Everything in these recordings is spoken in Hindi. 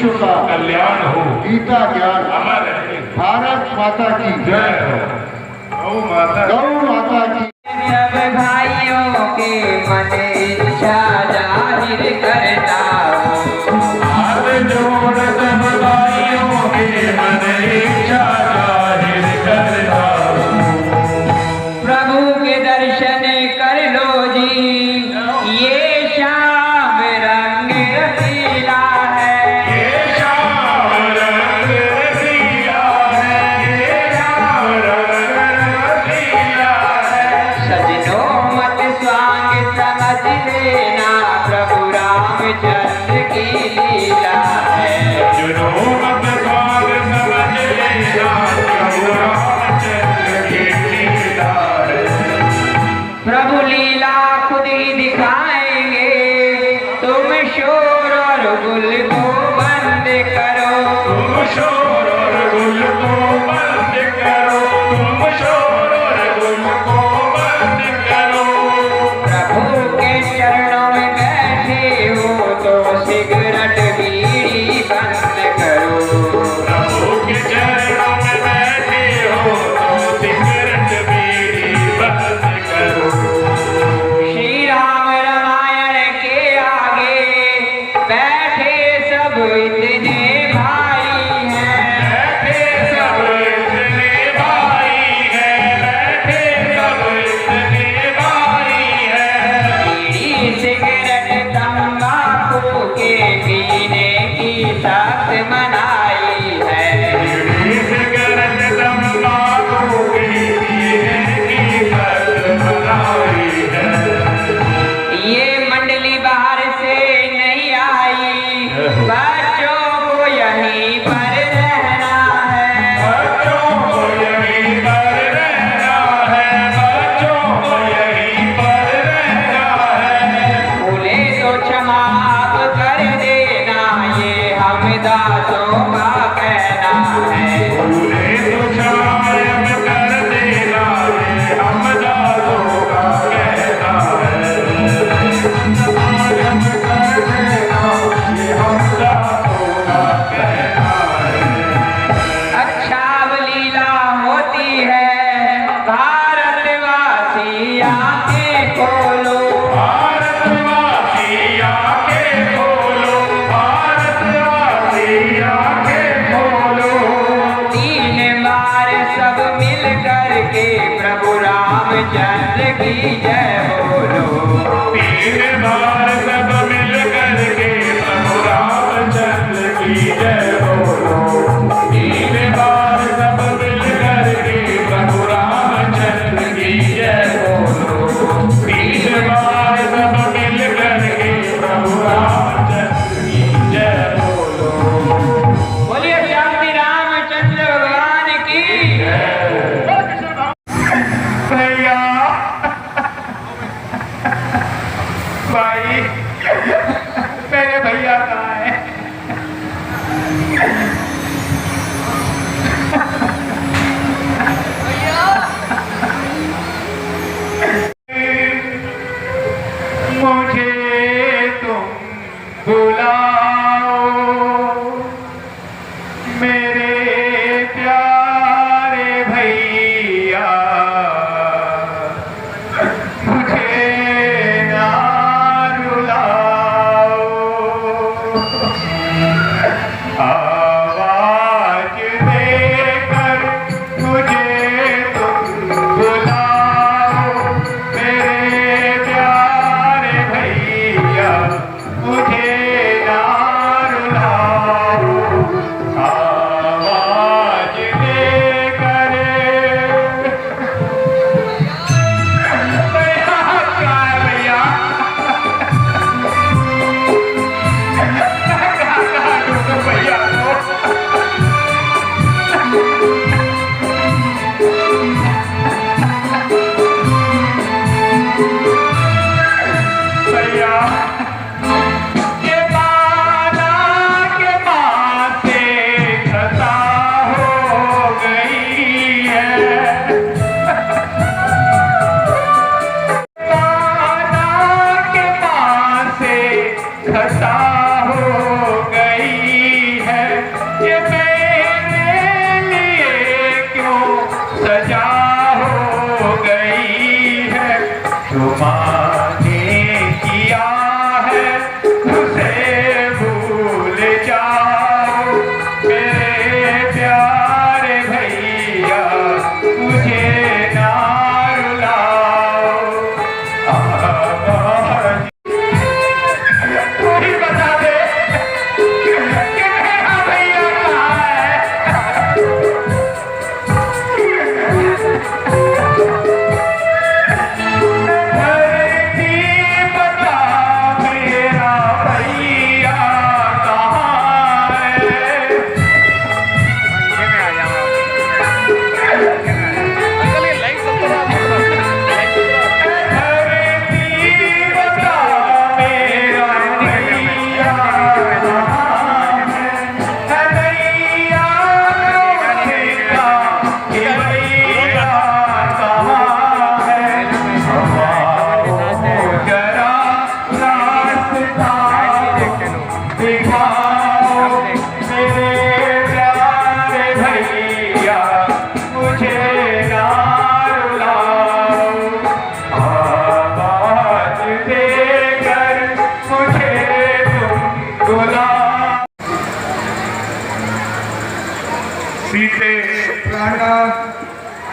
विश्व का कल्याण हो, गीता ज्ञान अमर रहे। भारत माता की जय हो। गौ माता की। सब भाइयों के मन इच्छा जाहिर करता हूँ, हाथ जोड़ सब भाइयों के मन इच्छा जाहिर करता हूँ। प्रभु के दर्शन कर लो जी, ये श्याम रंग रसीला है, ये श्याम रंग रसीला है, ये श्याम रंग रसीला है। सजनों मत स्वांग समझ लेना, प्रभु रामचंद्र की लीला है। सजनों मत स्वांग समझ लेना, प्रभु रामचंद्र की लीला है। प्रभु लीला खुद ही दिखाएंगे, तुम शोर और गुल को बंद करो, तुम शोर और गुल को बंद करो, तुम शोर और गुल को बंद करो। प्रभु के चरणों में बैठे हो तो सिगरेट बीड़ी बंद करो, प्रभु के चरणों में बैठे हो तो सिगरेट बीड़ी बंद करो। श्री राम रामायण के आगे बैठे सब इतने भाई हैं, बैठे सब इतने भाई हैं, बैठे सब इतने भाई हैं। बीड़ी सिगरेट तंबाकू के पीने की सख्त मनाही है, बीड़ी सिगरेट तंबाकू के पीने की सख्त मनाही है। ये मंडली बाहर से नहीं आई, बच्चों को यहीं पर रहना है, बच्चों को यहीं पर रहना है, बच्चों को यहीं पर रहना है। भूले तो क्षमा आप कर देना, ये हम दासों का कहना है। भूले तो क्षमायम कर देना, ये हम दासों का कहना है। क्षमायम कर देना, ये हम दासों का कहना है। अच्छा लीला होती है, भारतवासी आंखें खोलो, भारतवासी आंखें खोलो, भारतवासी आंखें खोलो। तीन बार सब मिल करके प्रभु रामचंद्र की जय बोलो, तीन बार सब मिल करके प्रभु रामचंद्र की जय बोलो। तीन बार सब मिल करके प्रभु रामचंद्र की जय बोलो। तीन बार सब मिल करके प्रभु रामचंद्र की जय बोलो। बोलिए श्याम रामचंद्र भगवान की। भैया भाई, मेरे भैया कहाँ है? मुझे तुम बुलाओ, मेरे प्यारे भैया, मुझे ना रुलाओ। तुम्हारे किया है उसे भूल जाओ मेरे प्यारे भैया मुझे ना रुलाओ। तू ही बता दे कि मेरा भैया कहाँ है। धरती बता मेरा भैया कहाँ है। धरती बता मेरा भैया कहाँ है। कन्हैया रोकेगा कि भैया कहाँ है। जरा रास्ता दिखाओ मेरे प्यारे भैया मुझे ना रुलाओ। आवाज देकर मुझे तुम बुलाओ। सीते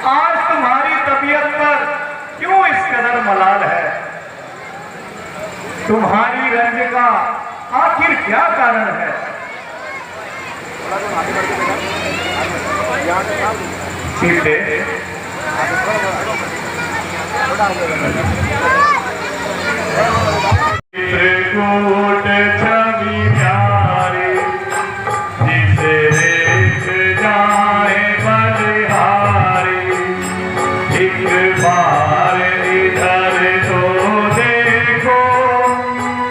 आज तुम्हारी तबीयत पर क्यों इस कदर मलाल है। तुम्हारी रंज का आखिर क्या कारण है। सीते चित्रकूट छवि प्यारे जिसे देख जाए बलिहारी। एक बार इधर तो देखो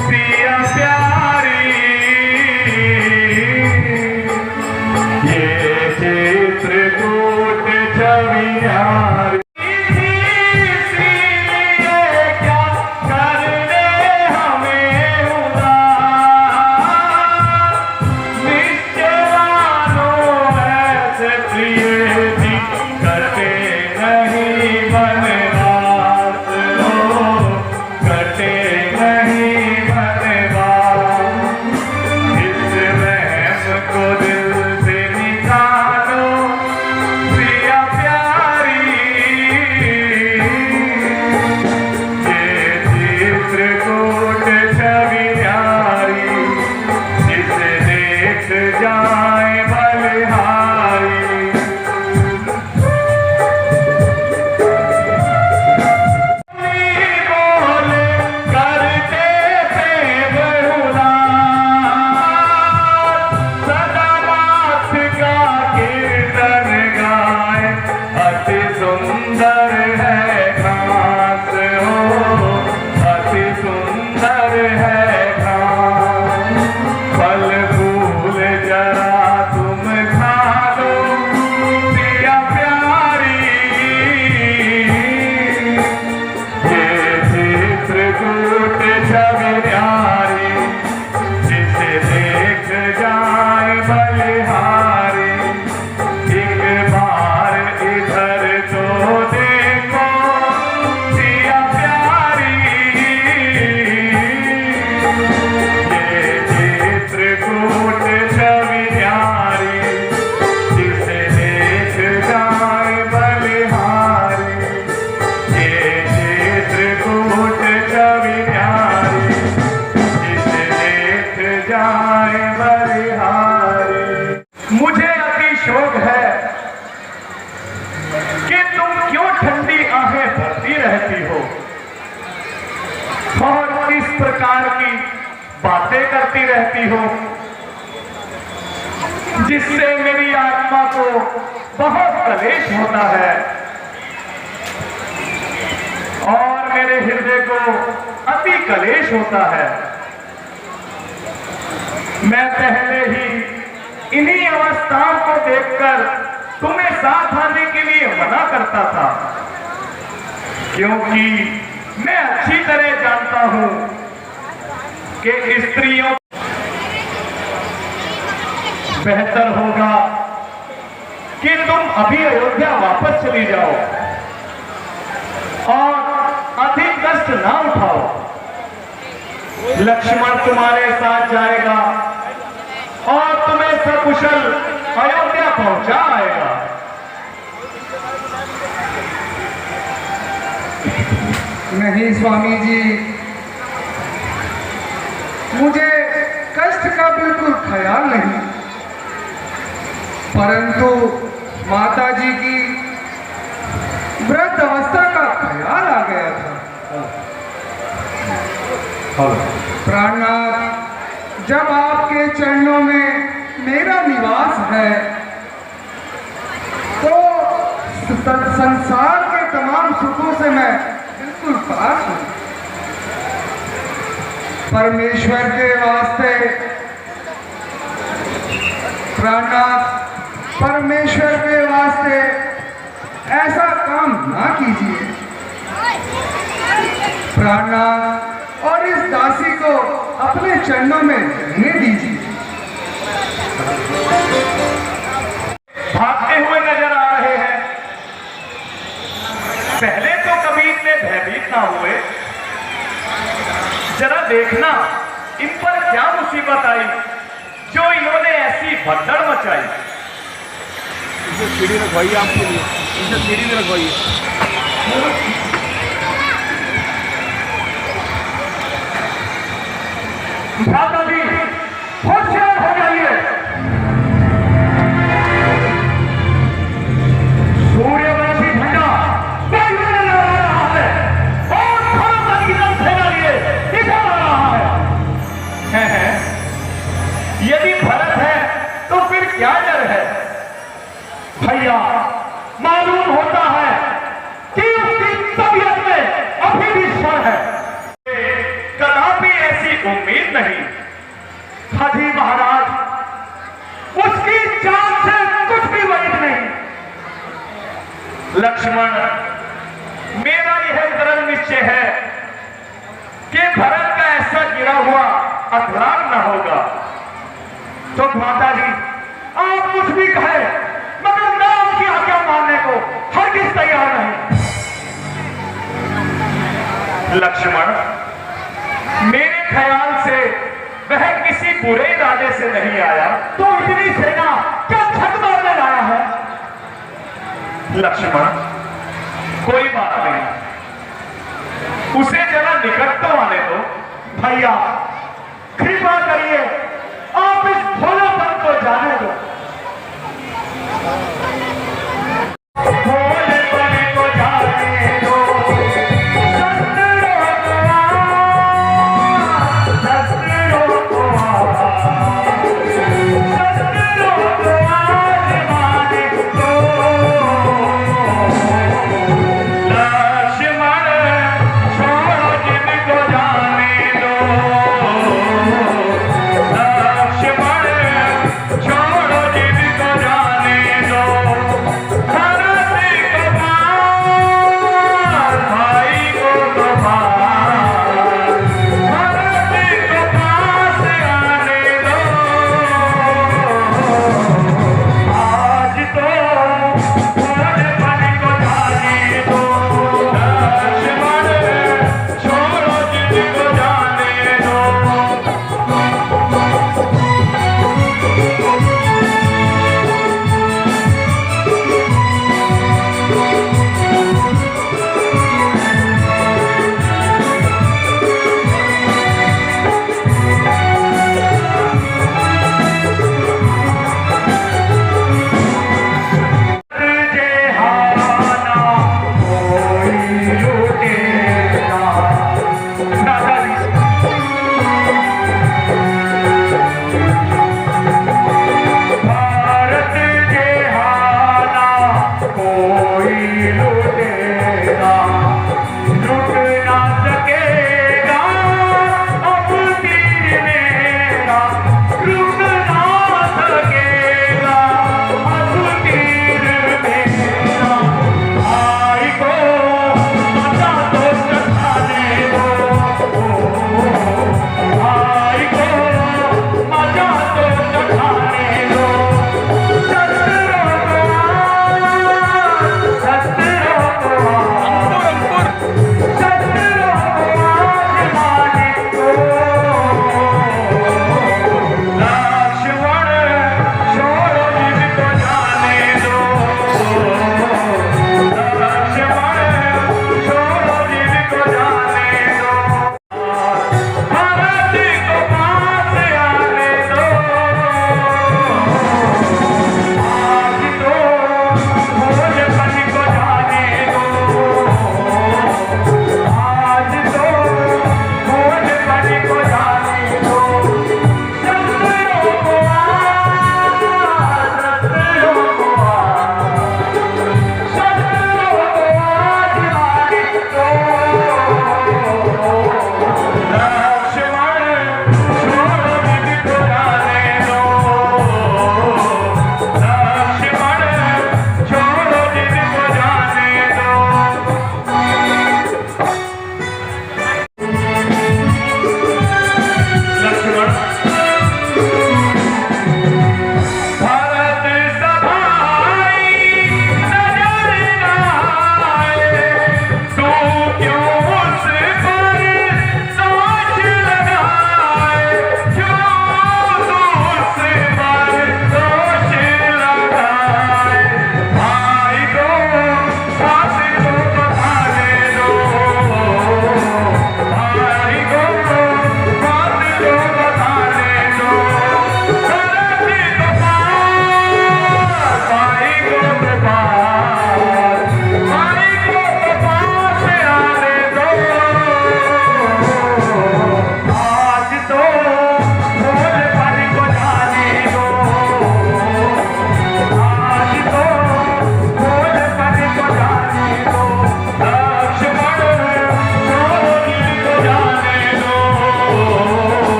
सिया प्यारी। ये चित्रकूट छवि प्यारी। इसीलिए क्या कर दे हमें उदास। निश्चलानो ऐसे प्रिय जी करते नहीं बनवास हो। करते नहीं बनवास। इस वहम को दिल से निकालो प्रिया प्यारी। ये चित्रकूट छवि प्यारी जिसे देख जाए बलिहारी। बोले करते थे बहुलाल। सदा माथ का कीर्तन गाए अति सुंदर है घास हो। अति सुंदर है घास। फल फूल जरा तुम खा लो प्रिया प्यारी। ये चित्रकूट छवि प्यारी जिसे देख जाए बलिहारी। एक बार इधर तो देखो प्रिया प्यारी। ये चित्रकूट छवि प्यारी जिसे देख जाए बलिहारी। ये चित्रकूट छवि प्यारी जिसे देख जाए बलिहारी। मुझे अति शोक है कि तुम क्यों ठंडी आहें भरती रहती हो और किस प्रकार की बातें करती रहती हो जिससे मेरी आत्मा को बहुत कलेश होता है और मेरे हृदय को अति कलेश होता है। मैं पहले ही इन्हीं अवस्थाओं को देखकर तुम्हें साथ आने के लिए मना करता था, क्योंकि मैं अच्छी तरह जानता हूं कि स्त्रियों बेहतर होगा कि तुम अभी अयोध्या वापस चली जाओ और अधिक कष्ट लक्ष्मण तुम्हारे साथ जाएगा और तुम्हें सकुशल अयोध्या पहुंचा आएगा। नहीं स्वामी जी, मुझे कष्ट का बिल्कुल ख्याल नहीं, परंतु माता जी की वृद्ध अवस्था का ख्याल आ गया था। प्राणनाथ, जब आपके चरणों में मेरा निवास है तो संसार के तमाम सुखों से मैं बिल्कुल पास हूं। परमेश्वर के वास्ते प्राणनाथ, परमेश्वर के वास्ते ऐसा काम ना कीजिए प्राणनाथ, और इस दासी को अपने चरणों में रहने दीजिए। भागते हुए नजर आ रहे हैं। पहले तो कभी इतने भयभीत ना हुए। जरा देखना इन पर क्या मुसीबत आई जो इन्होंने ऐसी भगदड़ मचाई। इसे सीढ़ी रखवाइए आपके लिए, इसे सीढ़ी में रखवाइए। माता जी होशियार हो जाइए। सूर्यवंशी झंडा वायु में लहरा रहा है और धर्म की सेना लिए निकल रहा है। यदि भरत है तो फिर क्या डर है भैया। मालूम होता है कि उसकी तबीयत में अभी भी क्षण है। कदापि ऐसी उम्मीद नहीं। हाजी महाराज, उसकी जान से कुछ भी वैध नहीं। लक्ष्मण, मेरा यह दृढ़ निश्चय है कि भरत का ऐसा गिरा हुआ अधलान न होगा। तो माता जी, आप कुछ भी कहे मगर मैं आपकी आज्ञा मानने को हरगिज तैयार नहीं। लक्ष्मण, मेरे ख्याल से वह किसी बुरे इरादे से नहीं आया, तो इतनी सेना क्या छत मारने लाया है। लक्ष्मण, कोई बात नहीं, उसे जरा निकट तो आने दो। भैया कृपा करिए, आप इस भोलापन को जाने दो। भोलेपन को जाने दो।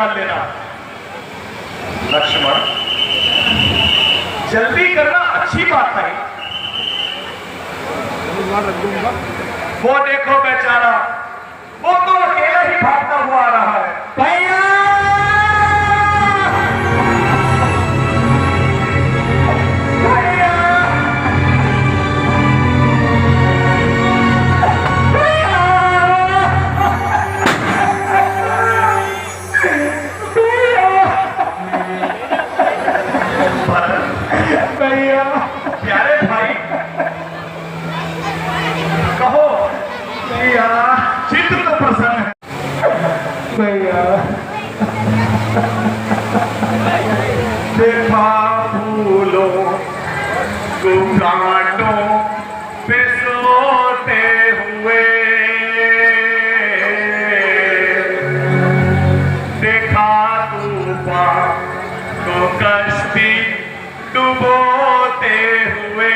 निकाल लेना। लक्ष्मण, जल्दी करना अच्छी बात नहीं। वो देखो बेचारा, वो तो अकेला ही भागता हुआ आ रहा है। भैया भैया, प्यारे भाई, कहो भैया, चित्त तो प्रसन्न है भैया। देखा फूलों को कांटों पे सोते हुए, देखा तूफान को कश्ती डुबोते हुए,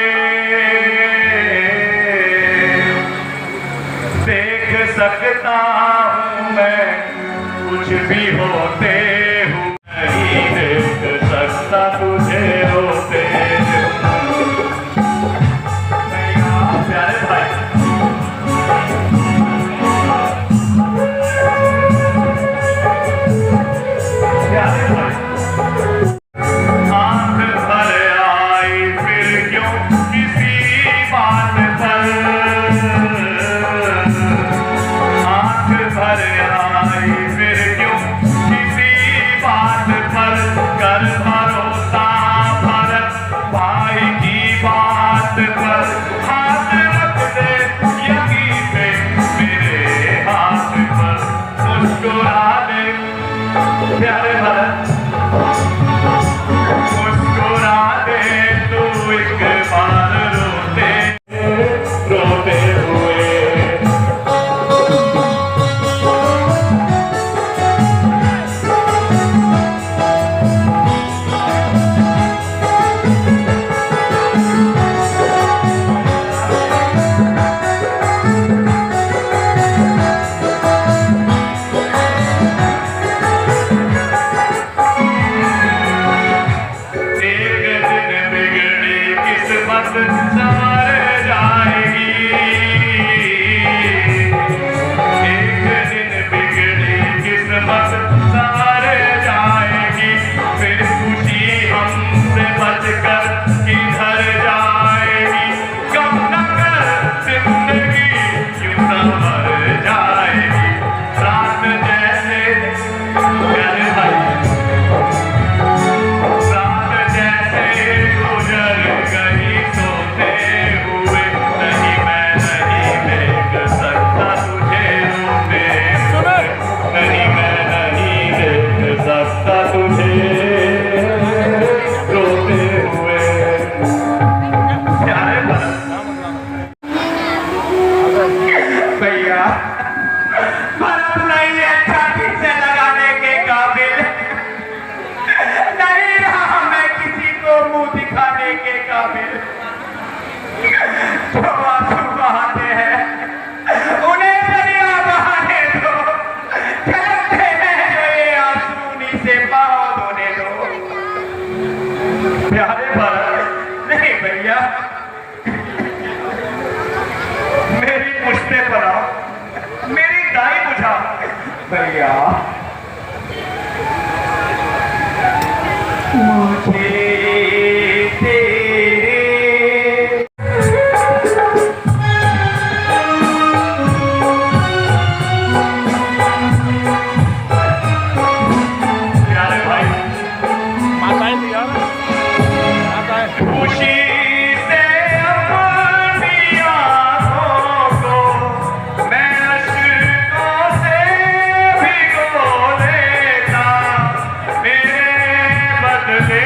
देख सकता हूँ मैं कुछ भी होते हुए, नहीं देख सकता तुझे रोते। प्यारे भाई, प्यारे भाई, आंख भर आई फिर क्यों किसी बात पर, आंख भर आई फिर क्यों किसी बात पर, कर भरोसा भरत भाई की बात पर, हाथ रख दे यहीं पे मेरे हाथ पर, मुस्कुरा दे प्यारे भरत, मुस्कुरा दे तू एक बार रोते रोते हुए। प्यारे भरत, नहीं भैया, मेरी पुश्ते पर आओ, मेरी दाई बुझा भैया। मुझे मेरे बदले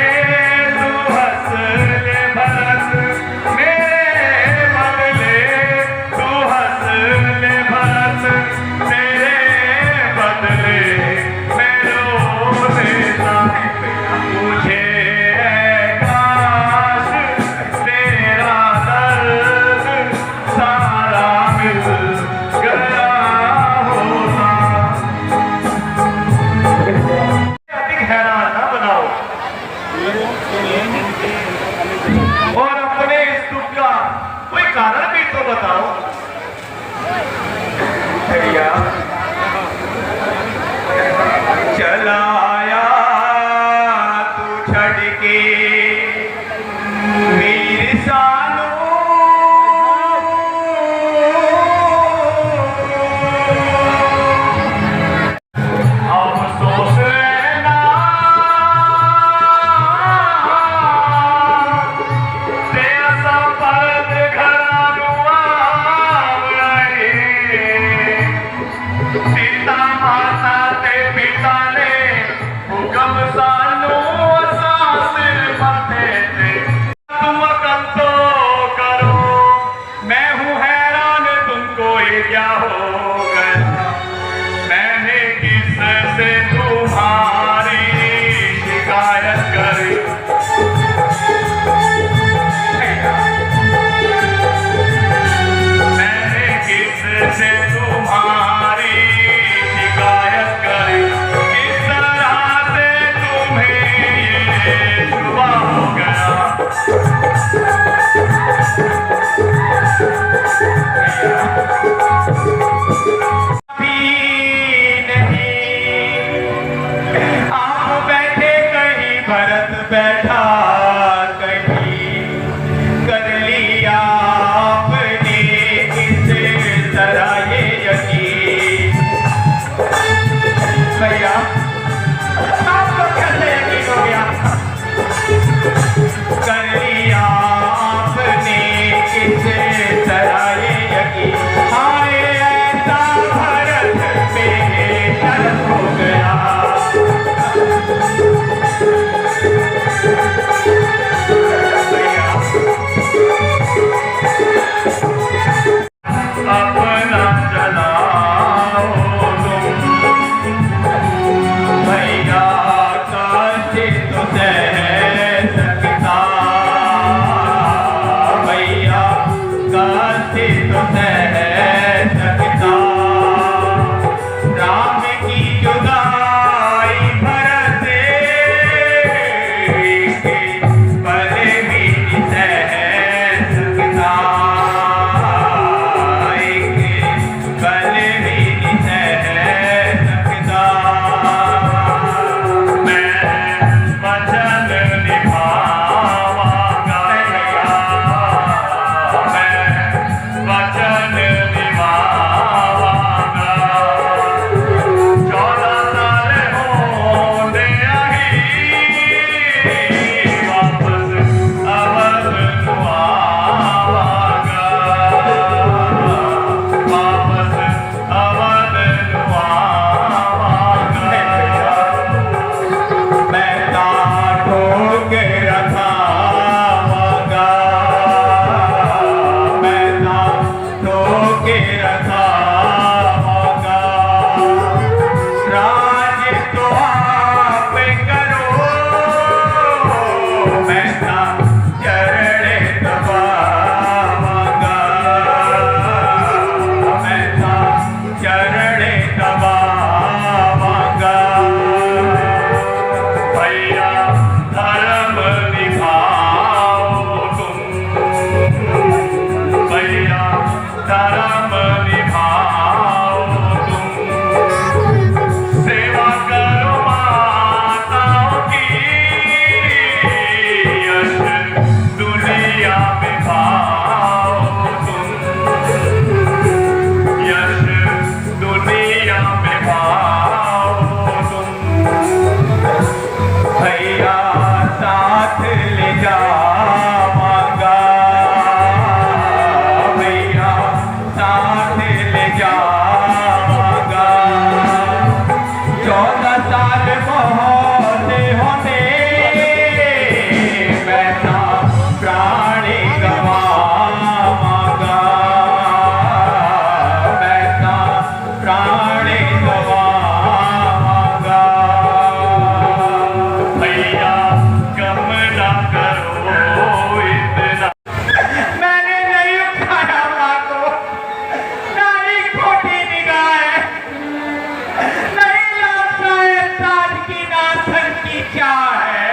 आज की नाथन की क्या है?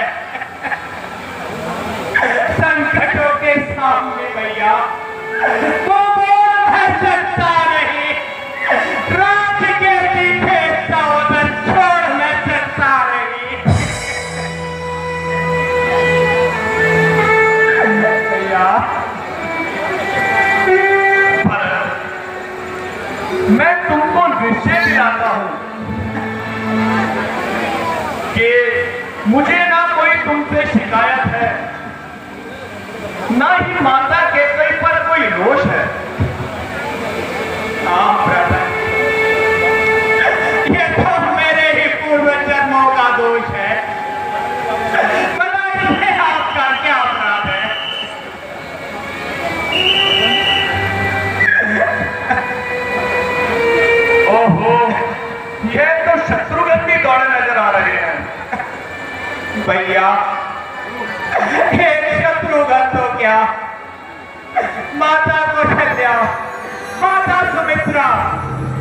संकटों के सामने भैया वो बोल है सकता नहीं, रात के पीछे उधर छोड़ न सकता नहीं। भैया मैं तुमको निश्चय दिलाता हूं कि मुझे ना कोई तुमसे शिकायत है, ना ही माता के कई पर कोई रोष है। हाँ ब्रदर, ये तो मेरे ही पूर्व जन्मों का दोष है। बताइए आपका क्या अपराध है? ओहो, ये तो शत्रुघ्न भी दौड़े नजर आ रहे हैं। भैया एक शत्रुघ्न तो क्या, माता कौशल्या, माता सुमित्रा,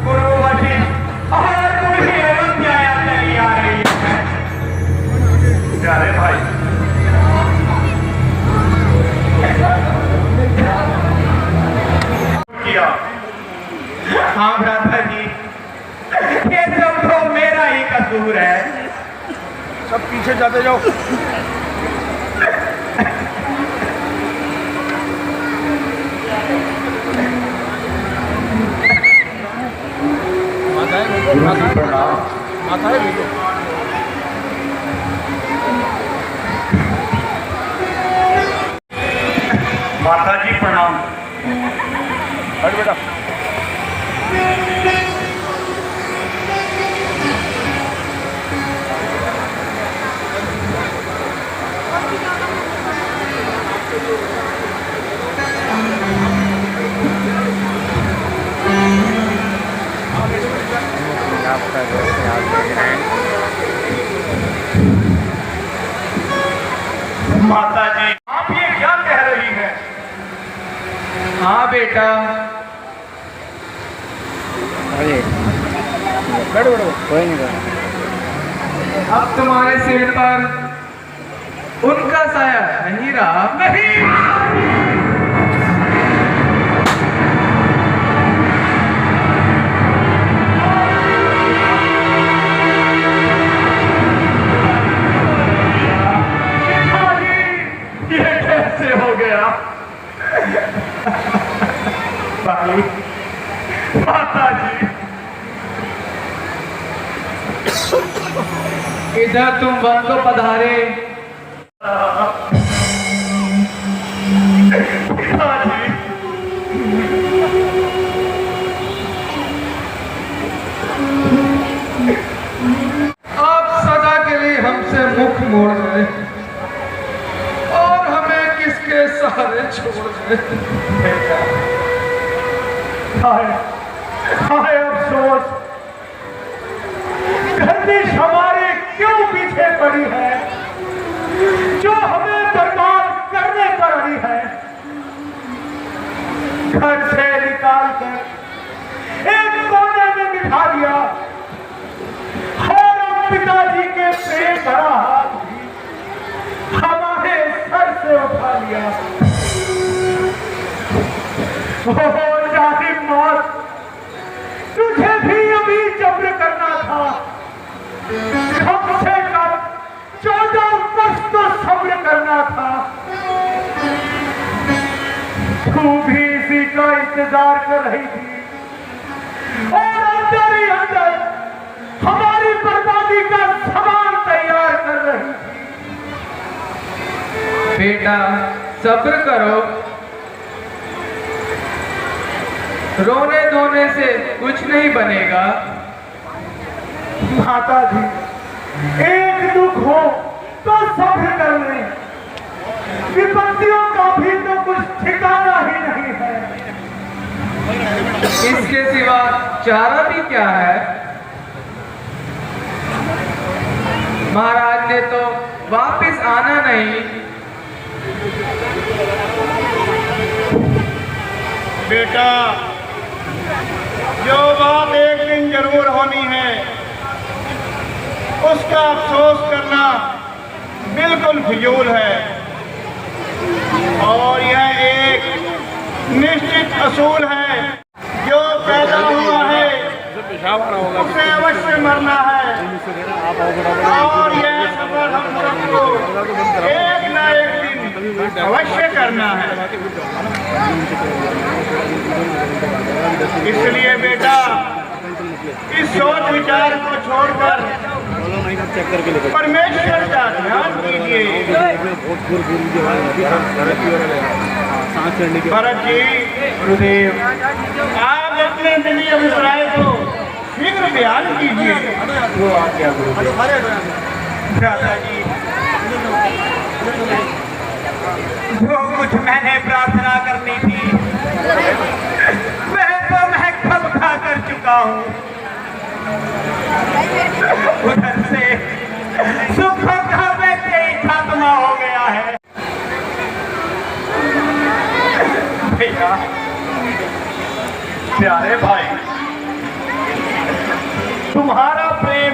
गुरु वशिष्ठ और पूरी अयोध्या चली आ रही है। प्यारे भाई, किया। हाँ भ्राता जी, ये सब तो मेरा ही कसूर है। सब पीछे जाते जाओ। माता है माता जी प्रणाम। हट बेटा। माता जी, आप ये क्या कह रही हैं? हाँ बेटा, कोई नहीं। अब तुम्हारे सिर पर उनका साया नहीं रहा। नहीं, ये कैसे हो गया? भाई, माता जी, इधर तुम वन को पधारे। पिताजी, आप सदा के लिए हमसे मुख मोड़ गए और हमें किसके सहारे छोड़ गए। हाय हाय अफसोस, गर्दिश हमारे क्यों पीछे पड़ी है, जो हमें बर्बाद करने पर रही है। घर से निकाल कर एक कोने में बिठा दिया और अब पिताजी के प्रेम भरा हाथ भी हमारे सर से उठा लिया। ओह जालिम मौत, तुझे भी अभी जब्र करना था। कम से कम 14 वर्ष तो सब्र करना था। तू भी इसी का इंतजार कर रही थी और अंदर ही अंदर हमारी बर्बादी का सामान तैयार कर रही थी। बेटा सब्र करो, रोने धोने से कुछ नहीं बनेगा। माता जी, एक दुख हो तो सब्र कर ले, विपत्तियों का भी तो कुछ ठिकाना ही नहीं है। इसके सिवा चारा भी क्या है? महाराज ने तो वापस आना नहीं। बेटा, जो बात एक दिन जरूर होनी है उसका अफसोस करना बिल्कुल फिजूल है। और यह एक निश्चित असूल है, जो पैदा हुआ है उसे अवश्य मरना है। और यह सफर हम सबको एक न एक दिन अवश्य करना है। इसलिए बेटा, इस सोच विचार को छोड़कर परमेश्वर का ध्यान कीजिए। भरत जी, गुरुदेव, आप अपने दिली अभिप्राय को शीघ्र बयान कीजिए। वो आज्ञा गुरुदेव। भ्राता जी, जो कुछ मैंने प्रार्थना करनी थी वह तो मैं कब का कर चुका हूँ। उधर से सुखों का वैसे ही खात्मा हो गया है। भैया, प्यारे भाई, तुम्हारा प्रेम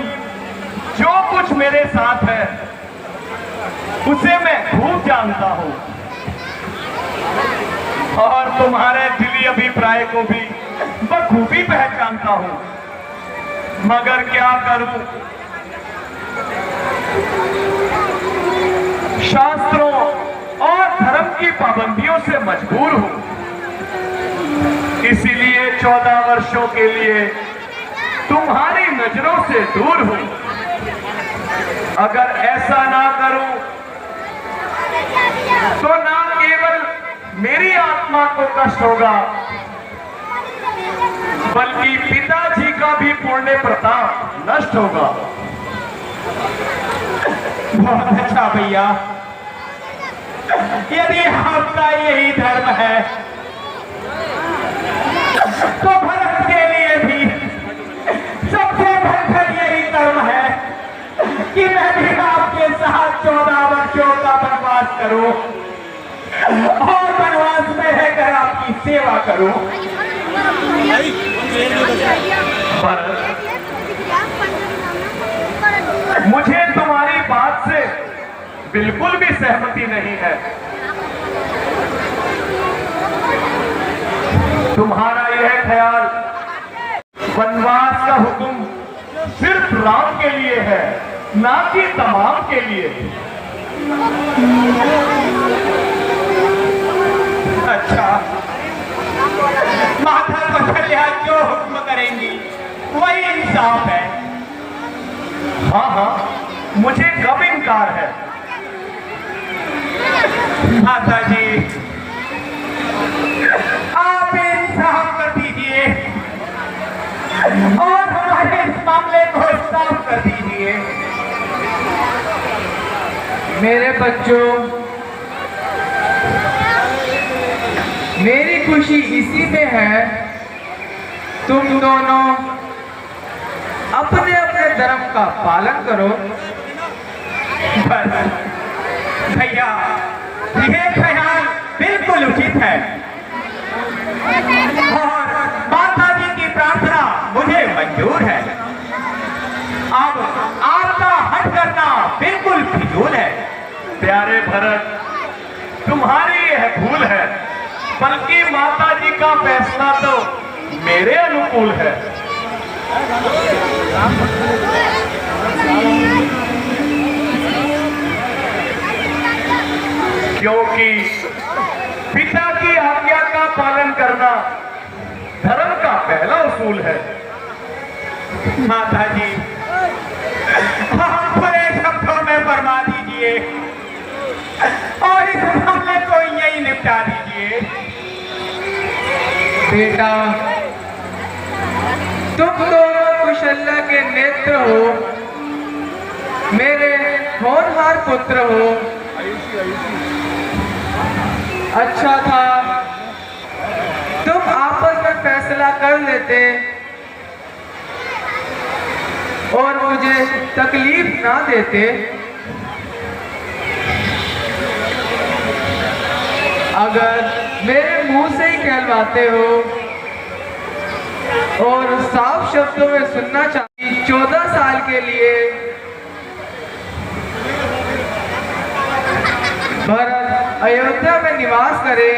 जो कुछ मेरे साथ है उसे मैं खूब जानता हूं, और तुम्हारे दिली अभिप्राय को भी बखूबी पहचानता हूं। मगर क्या करूं, शास्त्रों और धर्म की पाबंदियों से मजबूर हूं। इसीलिए 14 वर्षों के लिए तुम्हारी नजरों से दूर हूं। अगर ऐसा ना करूं तो ना केवल मेरी आत्मा को कष्ट होगा, बल्कि पिताजी का भी पुण्य प्रताप नष्ट होगा। बहुत अच्छा भैया, यदि आपका यही धर्म है तो भरत के लिए भी सबसे बढ़कर यही धर्म है कि मैं भी आपके साथ 14 वर्षों का वनवास करूं और वनवास में रहकर आपकी सेवा करूं। मुझे तुम्हारी बात से बिल्कुल भी सहमति नहीं है। तुम्हारा यह ख्याल वनवास का हुक्म सिर्फ राम के लिए है, ना कि तमाम के लिए। अच्छा, माता कौशल्या जो हुक्म करेंगी वही इंसाफ है। हाँ हाँ, मुझे कब इनकार है। माता जी, आप इंसाफ कर दीजिए और हमारे इस मामले को साफ कर दीजिए। मेरे बच्चों, मेरी खुशी इसी में है तुम दोनों अपने अपने धर्म का पालन करो। बस भैया, ये ख्याल बिल्कुल उचित है और माता जी की प्रार्थना मुझे मंजूर है। अब आपका हट करना बिल्कुल फिजूल है। प्यारे भरत, तुम्हारी यह भूल है, बल्कि माता जी का फैसला तो मेरे अनुकूल है। क्योंकि पिता की आज्ञा का पालन करना धर्म का पहला उसूल है। माता जी, आप पूरे शब्दों में फरमा दीजिए और इस मामले को यही निपटा दीजिए। बेटा, तुम दोनों कुशल्या के नेत्र हो, मेरे होनहार पुत्र हो। अच्छा था तुम आपस में फैसला कर लेते और मुझे तकलीफ ना देते। अगर मेरे मुंह से ही कहलवाते हो और साफ शब्दों में सुनना चाहिए, 14 साल के लिए भरत अयोध्या में निवास करे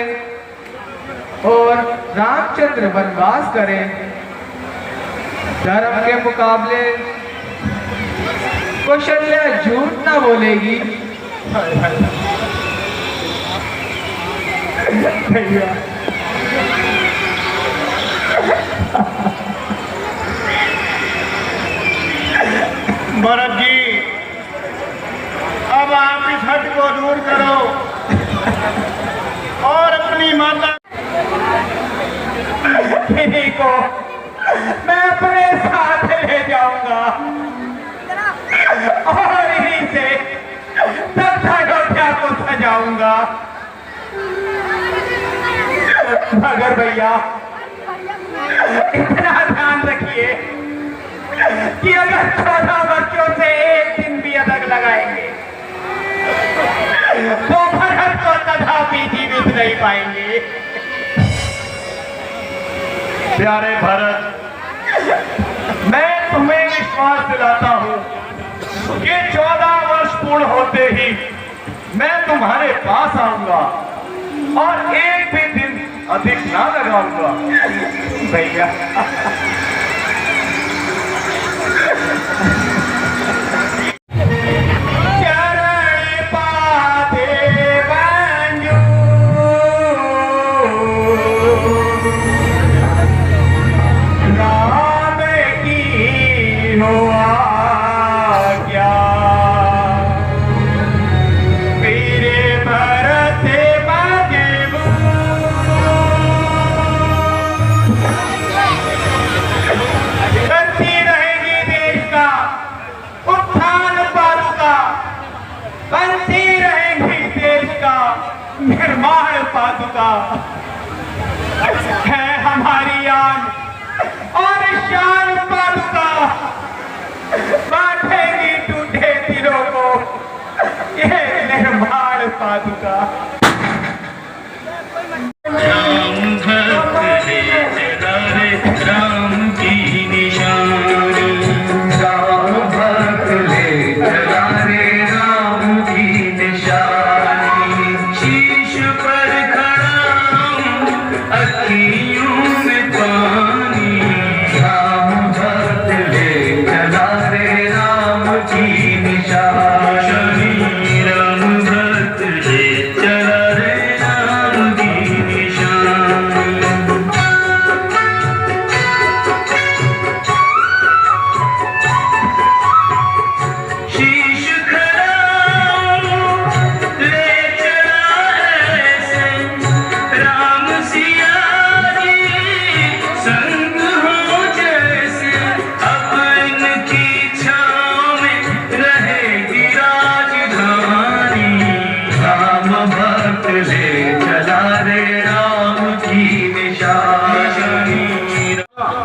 और रामचंद्र वनवास करे। धर्म के मुकाबले कौशल्या झूठ ना बोलेगी। भैया भरत जी, अब आप इस हट को दूर करो और अपनी माता इन्हीं को मैं अपने साथ ले जाऊंगा और इन्हीं से तब अयोध्या को सजाऊंगा। मगर भैया इतना ध्यान रखिए कि अगर 14 वर्षों से एक दिन भी अलग लगाएंगे तो भरत को कदापि जीवित नहीं पाएंगे। प्यारे भरत, मैं तुम्हें विश्वास दिलाता हूं कि 14 वर्ष पूर्ण होते ही मैं तुम्हारे पास आऊंगा और एक भी दिन अधिक ना लगाऊंगा। भैया चरण पादे बंजू राम की हो आज्ञा मेरे भरत बंजू बनती रहेगी देश का उत्थान पादुका, बनती रहेगी देश का निर्माण पादुका। है हमारी आन और शान पादुका, बांटेगी टूटे दिलों को ये निर्माण पादुका।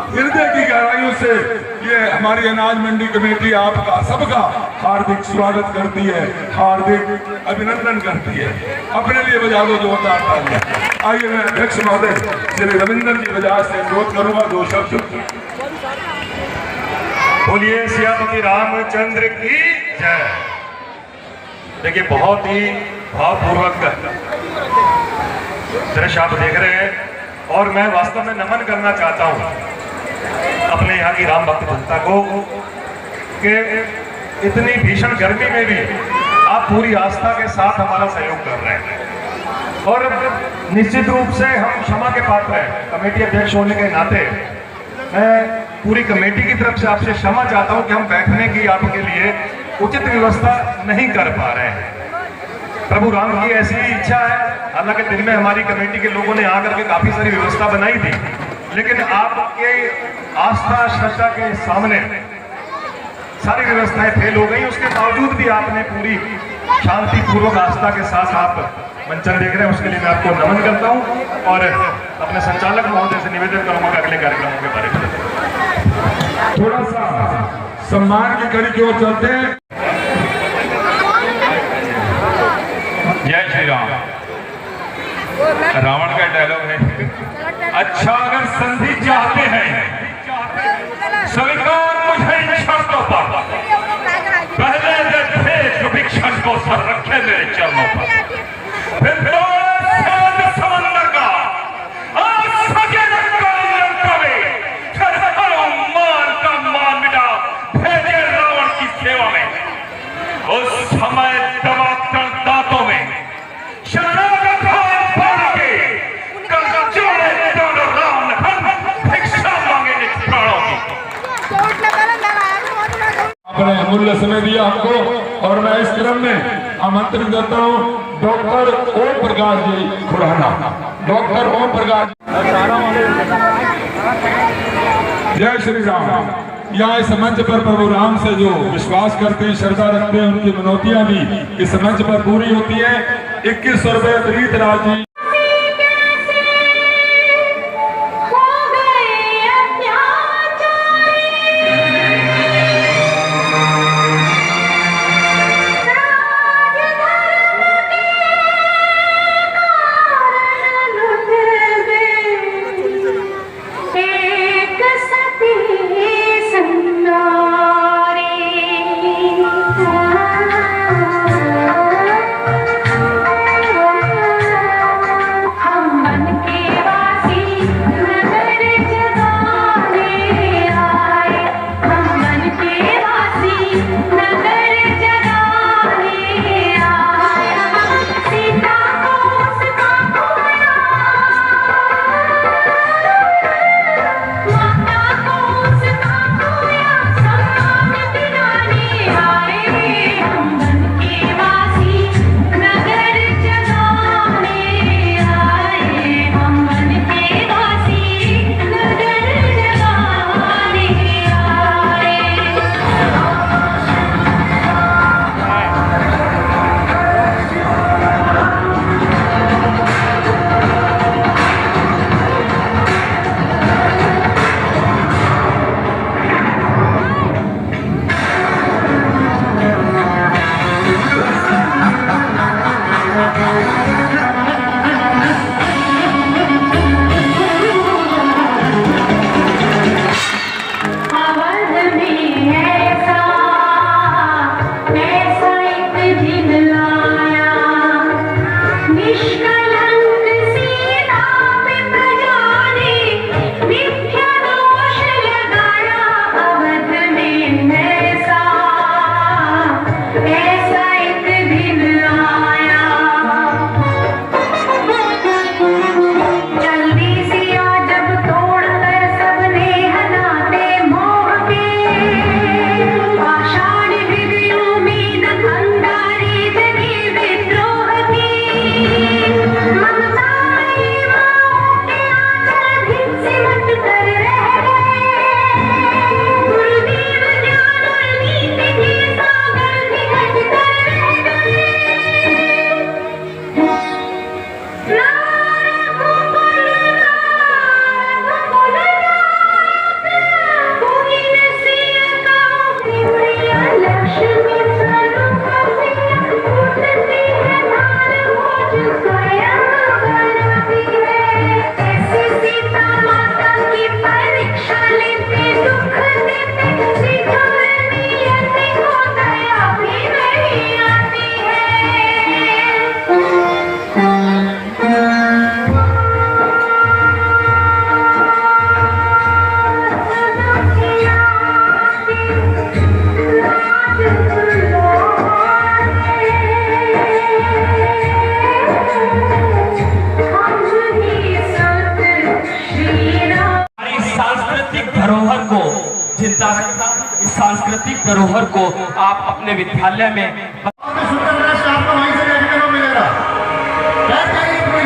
हृदय की गहराइयों से ये हमारी अनाज मंडी कमेटी आपका सबका हार्दिक स्वागत करती है, हार्दिक अभिनंदन करती है। अपने लिए बजा दो जोरदार तालियां। आइए मैं अध्यक्ष महोदय श्री रविंद्र जी बजाज से अनुरोध करूंगा 2 शब्द। बोलिए सियापति रामचंद्र की जय। देखिए, बहुत ही भावपूर्वक दृश्य आप देख रहे हैं और मैं वास्तव में नमन करना चाहता हूं अपने यहाँ की राम भक्त जनता को कि इतनी भीषण गर्मी में भी आप पूरी आस्था के साथ हमारा सहयोग कर रहे हैं और निश्चित रूप से हम क्षमा के पात्र हैं। कमेटी अध्यक्ष होने के नाते मैं पूरी कमेटी की तरफ से आपसे क्षमा चाहता हूं कि हम बैठने की आपके लिए उचित व्यवस्था नहीं कर पा रहे हैं। प्रभु राम की ऐसी इच्छा है, हालांकि दिन में हमारी कमेटी के लोगों ने आकर के काफी सारी व्यवस्था बनाई थी, लेकिन आपके आस्था श्रद्धा के सामने सारी व्यवस्थाएं फेल हो गई। उसके बावजूद भी आपने पूरी शांतिपूर्वक आस्था के साथ आप मंचन देख रहे हैं, उसके लिए मैं आपको नमन करता हूं और अपने संचालक महोदय से निवेदन करूंगा कि अगले कार्यक्रमों के बारे में थोड़ा सा सम्मान की कड़ी की ओर चलते हैं। जय श्री राम। रावण का डायलॉग है, अच्छा अगर संधि चाहते हैं स्वीकार मुझे इन शर्तों पर, पहले देश भिक्षण को सर रखे मेरे चरणों पर। फिर समंदर का मान मिटा भेजे रावण की सेवा में। उस समय दबाकर दांतों में शराब पड़ के जोड़े दोनों राम भिक्षा मांगे निज प्राणों की। आपने अमूल्य समय दिया हमको और मैं इस क्रम में आमंत्रित करता हूँ डॉक्टर ओम प्रकाश जी खुराना। डॉक्टर ओम प्रकाश, जय श्री राम। यहाँ इस मंच पर प्रभु राम से जो विश्वास करते हैं, श्रद्धा रखते हैं, उनकी मनौतियां भी इस मंच पर पूरी होती है। 2100 रुपये प्रीत राज जी। इस सांस्कृतिक धरोहर को आप अपने विद्यालय में आपको वहीं से देखने को मिलेगा। क्या चाहिए कोई?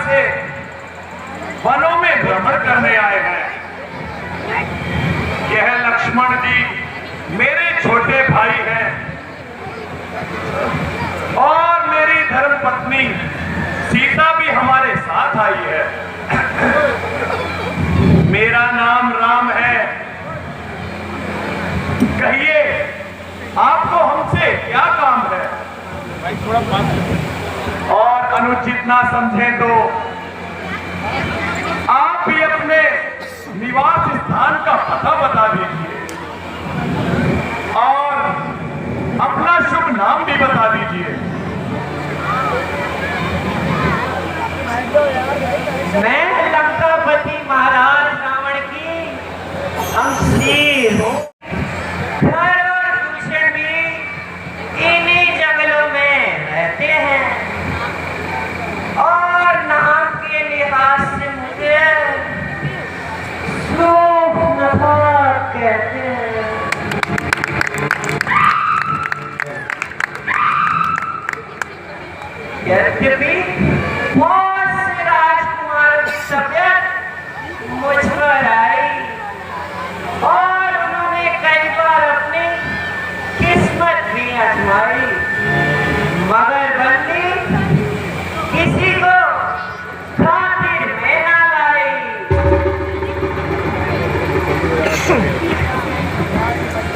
से वनों में भ्रमण करने आए हैं। यह लक्ष्मण जी मेरे छोटे भाई हैं और मेरी धर्मपत्नी सीता भी हमारे साथ आई है। मेरा नाम राम है। कहिए आपको हमसे क्या काम है? और अनुचित ना समझें तो आप भी अपने निवास स्थान का पता बता दीजिए और अपना शुभ नाम भी बता दीजिए। मैं लंकापति महाराज रावण की शमशीर हूँ। घर और दूषण भी इन्हीं जंगलों में रहते हैं और नाम के लिहाज से मुझे सूर्पनखा कहते हैं। यद्यपि बहुत से राजकुमारों की तबियत मुझ पर आई और उन्होंने कई बार अपनी किस्मत भी आजमाई, मगर बंदी किसी को खातिर में ना लाई।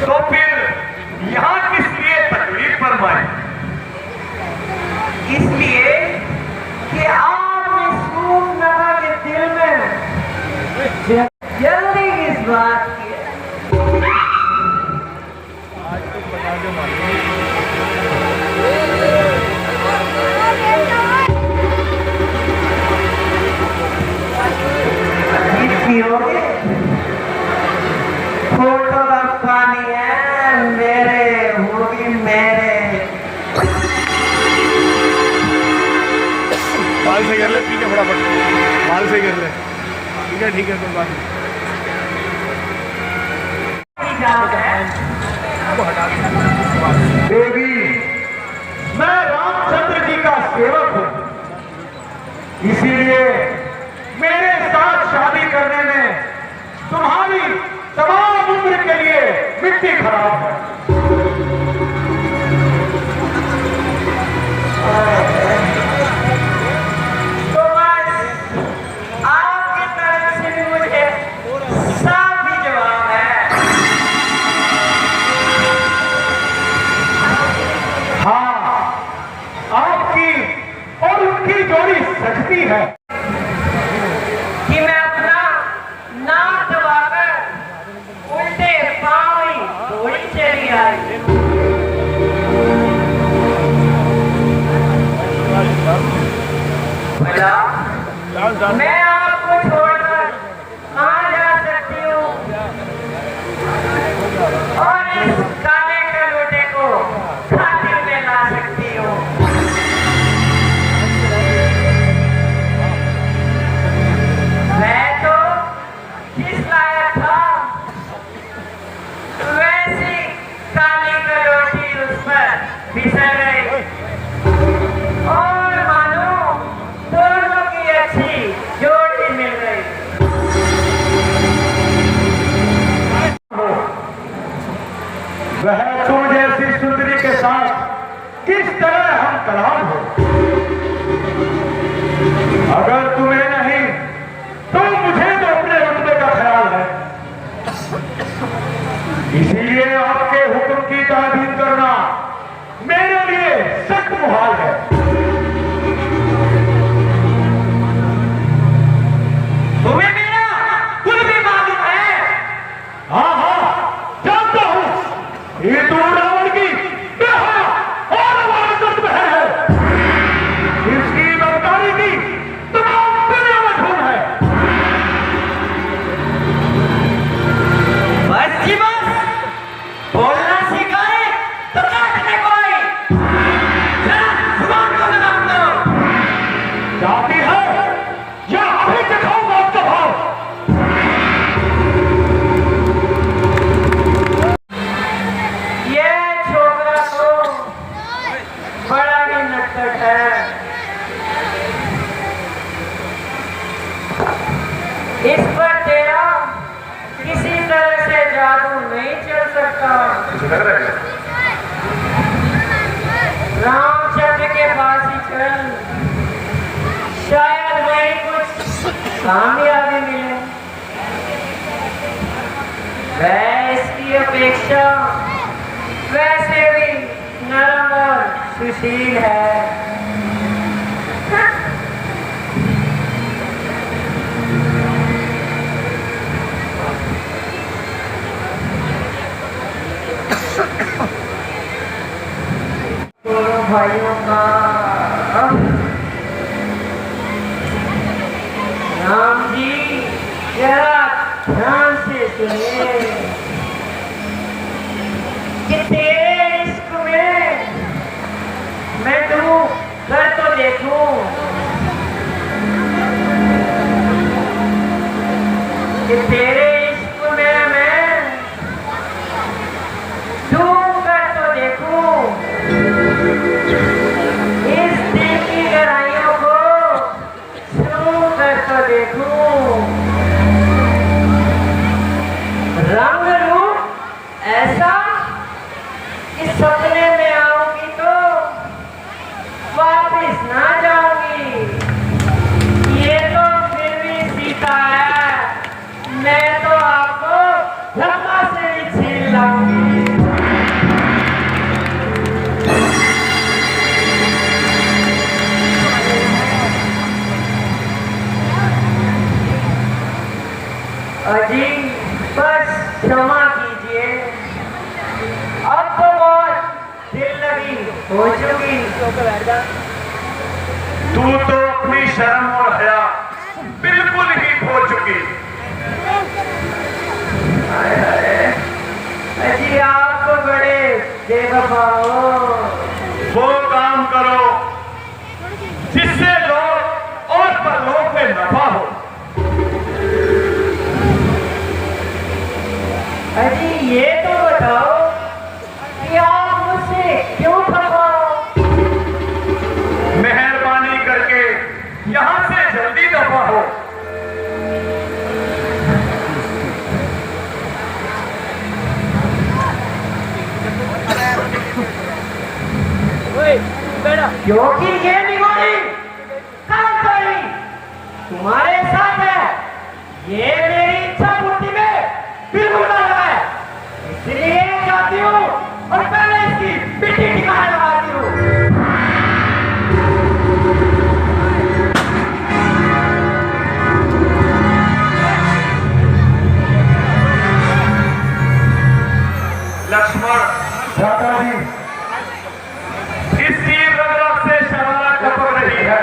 तो फिर यहाँ किस लिए तकलीफ फरमाई? इसलिए कि आपने सूर्पनखा के दिल में जल्दी किस बात की है? पियोगे? फोटो का पानी है मेरे, होगी मेरे। बाल से कर ले, ठीक है, फटाफट बाल से कर ले। ठीक है कोई बात नहीं। देवी, मैं रामचंद्र जी का सेवक हूं, इसीलिए मेरे साथ शादी करने में तुम्हारी तमाम उम्र के लिए मिट्टी खराब है। तो बस आपकी तरफ से भी मुझे साफ ही जवाब है। हाँ, आपकी और उनकी जोड़ी सजती है कि मैं अपना नाक दबाकर उल्टे पांव ही थोड़ी चली आई। भला मैं आपको छोड़कर कहाँ जा सकती हूँ और इस काले कलोटे को खातिर में ला सकती हूँ? मैं तो जिस लायक था वैसी काली कलोटी उस पर फिसल गई और मानो दोनों की अच्छी जोड़ी मिल गई। वह तुम जैसी सुंदरी के साथ किस तरह हम कलाम हो। अगर तुम्हें नहीं तो मुझे तो अपने रुतबे का ख्याल है, इसीलिए आपके हुक्म की तामील करना मेरे लिए सख्त मुहाल है। तुम्हें मेरा कुल भी मालूम है? हाँ हाँ जानता हूँ, ये तो रावण की बेहा और अमानत में है। नहीं चल सकता। लग रहा है रामचंद्र के पास ही चल, शायद वहीं कुछ कामयाबी मिले। वह इसकी अपेक्षा वैसे भी नरम और सुशील है। दोनों भाइयों का राम जी जरा ध्यान से सुनिए कि तेरे इश्क में मैं डूब कर तो देखूं, कि तेरे इश्क में मैं डूब कर तो देखूं, इस दिल की गहराइयों को छू कर तो देखूं, रंग रूप ऐसा कि सपने में आऊंगी तो वापिस ना जाऊंगी। ये तो फिर भी सीता है, मैं तो आपको धक्का से ही छीन लाऊंगी। अजी बस क्षमा कीजिए, अब तो बहुत दिल लगी हो चुकी। तू तो अपनी शर्म और हया बिल्कुल ही खो चुकी। अजी आप तो बड़े बेवफा हो। वो काम करो जिससे लोग और परलोक में नफा हो। अजी ये तो बताओ कि आप मुझसे क्यों खफा हो? मेहरबानी करके यहाँ से जल्दी दफा हो। क्योंकि ये निगोरी कल तुम्हारे साथ है, ये मेरी इच्छा पूर्ति में बिल्कुल ना लगा, इसलिए जाती हूँ और पहले इसकी पिट्ठी ठिकाने लगाती हूँ। लक्ष्मण दादा जी, इस तीर रंगत से शरारत टपक रही है।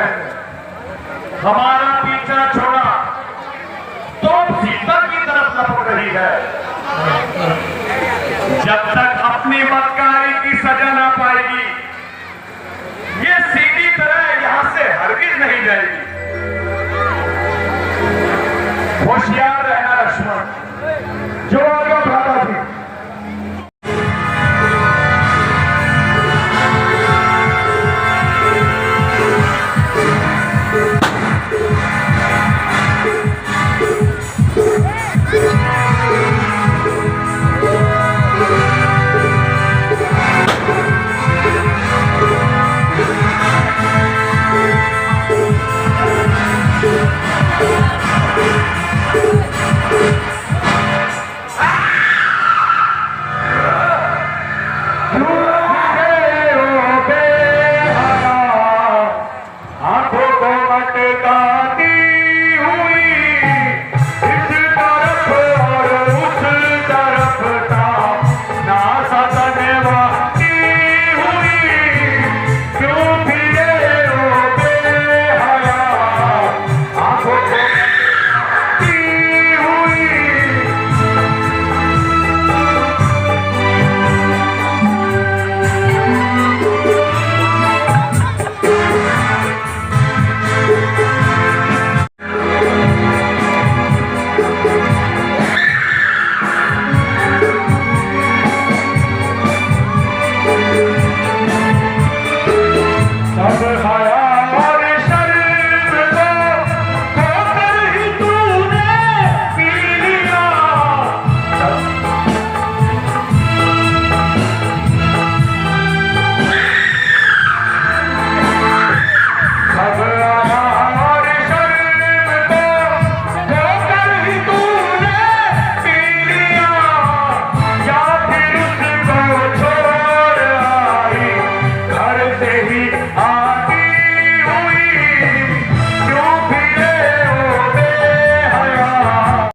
हमारा पीछा छोड़ा तो सीता की तरफ लपक रही है। जब तक अपनी बदकारी की सजा ना पाएगी, ये सीधी तरह यहां से हरगिज नहीं जाएगी। होशियार